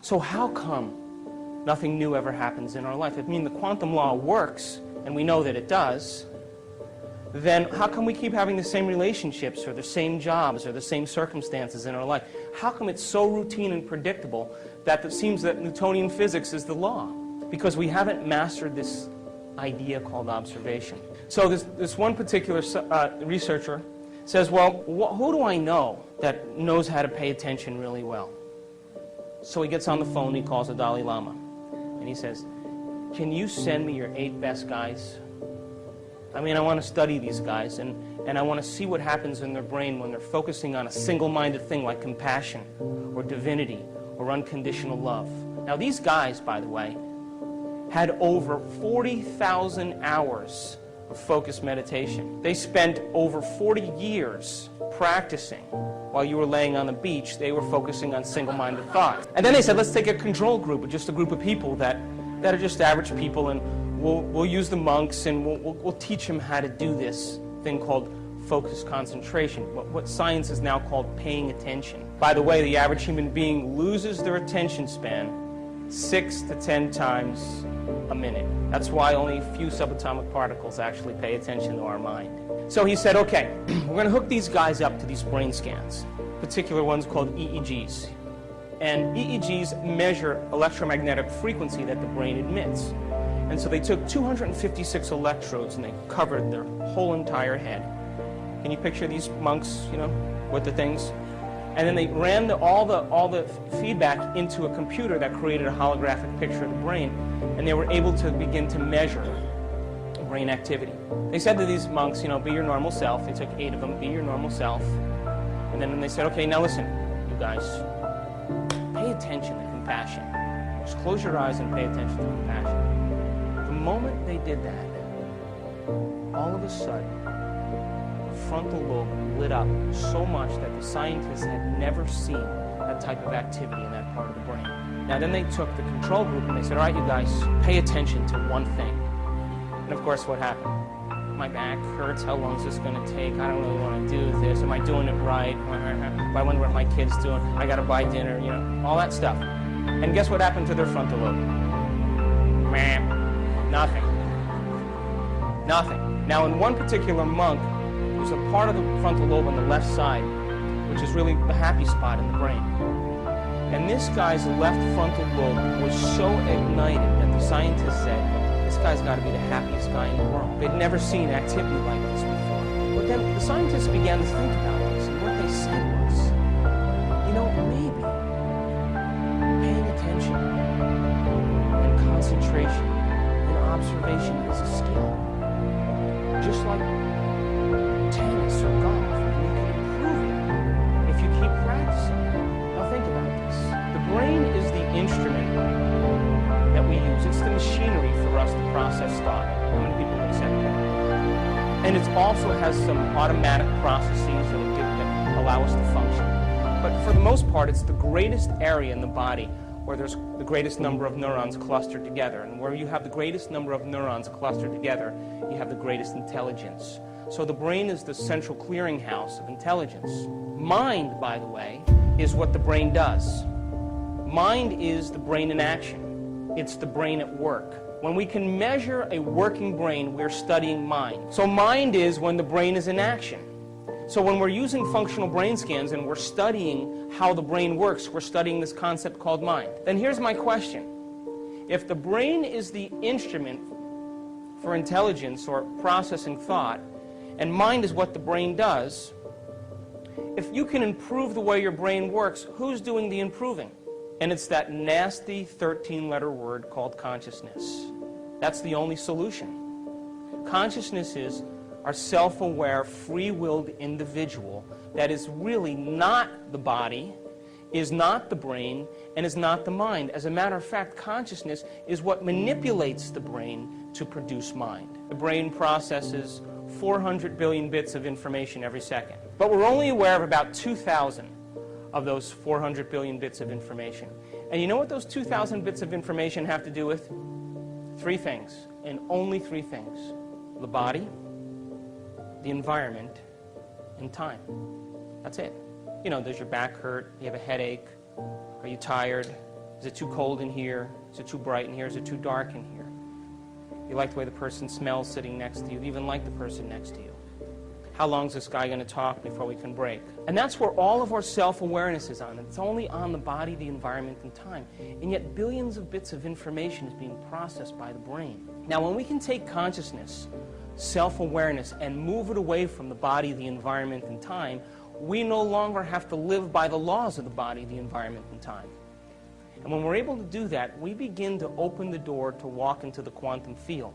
So how come nothing new ever happens in our life? I mean, the quantum law works, and we know that it does. Then how come we keep having the same relationships or the same jobs or the same circumstances in our life? How come it's so routine and predictable that it seems that Newtonian physics is the law? Because we haven't mastered this idea called observation. So this one particular researcher says, well, who do I know that knows how to pay attention really well? So he gets on the phone, he calls the Dalai Lama, and he says, can you send me your 8 best guys? I mean, I want to study these guys, and I want to see what happens in their brain when they're focusing on a single-minded thing like compassion or divinity or unconditional love. Now, these guys, by the way, had over 40,000 hours of focused meditation. They spent over 40 years practicing. While you were laying on the beach, they were focusing on single-minded thought. And then they said, let's take a control group, just a group of people that are just average people, and we'll use the monks, and we'll teach them how to do this thing called focused concentration, what science is now called paying attention. By the way, the average human being loses their attention span 6 to 10 times a minute. That's why only a few subatomic particles actually pay attention to our mind. So he said, okay, we're going to hook these guys up to these brain scans, particular ones called EEGs. And EEGs measure electromagnetic frequency that the brain emits. And so they took 256 electrodes and they covered their whole entire head. Can you picture these monks, you know, with the things? And then they ran all the feedback into a computer that created a holographic picture of the brain, and they were able to begin to measure brain activity. They said to these monks, you know, be your normal self. They took 8 of them, be your normal self. And then they said, okay, now listen, you guys, pay attention to compassion. Just close your eyes and pay attention to compassion. The moment they did that, all of a sudden, the frontal lobe lit up so much that the scientists had never seen that type of activity in that part of the brain. Now then they took the control group and they said, all right, you guys, pay attention to one thing. And of course, what happened? My back hurts. How long is this going to take? I don't really want to do this. Am I doing it right? I wonder what my kid's doing. I got to buy dinner, you know, all that stuff. And guess what happened to their frontal lobe? Nothing. Nothing. Now, in one particular monk, there's a part of the frontal lobe on the left side, which is really the happy spot in the brain. And this guy's left frontal lobe was so ignited that the scientists said, this guy's got to be the happiest guy in the world. They'd never seen activity like this before. But then the scientists began to think about this, and what they said was, you know, maybe paying attention and concentration and observation is a skill. Just like tennis or golf, you can improve it if you keep practicing. Now think about this. The brain is the instrument that we use. It's the machinery for us to process thought. How many people accept that? And it also has some automatic processes that allow us to function. But for the most part, it's the greatest area in the body where there's the greatest number of neurons clustered together. And where you have the greatest number of neurons clustered together, you have the greatest intelligence. So the brain is the central clearinghouse of intelligence. Mind, by the way, is what the brain does. Mind is the brain in action. It's the brain at work. When we can measure a working brain, we're studying mind. So mind is when the brain is in action. So when we're using functional brain scans and we're studying how the brain works, we're studying this concept called mind. Then here's my question. If the brain is the instrument for intelligence or processing thought, and mind is what the brain does, if you can improve the way your brain works, who's doing the improving? And it's that nasty 13-letter word called consciousness. That's the only solution. Consciousness is our self-aware, free-willed individual that is really not the body, is not the brain, and is not the mind. As a matter of fact, consciousness is what manipulates the brain to produce mind. The brain processes 400 billion bits of information every second. But we're only aware of about 2,000 of those 400 billion bits of information. And you know what those 2,000 bits of information have to do with? 3 things, and only 3 things. The body, the environment, and time. That's it. You know, does your back hurt? Do you have a headache? Are you tired? Is it too cold in here? Is it too bright in here? Is it too dark in here? You like the way the person smells sitting next to you. You even like the person next to you. How long is this guy going to talk before we can break? And that's where all of our self-awareness is on. It's only on the body, the environment, and time. And yet billions of bits of information is being processed by the brain. Now, when we can take consciousness, self-awareness, and move it away from the body, the environment, and time, we no longer have to live by the laws of the body, the environment, and time. And when we're able to do that, we begin to open the door to walk into the quantum field.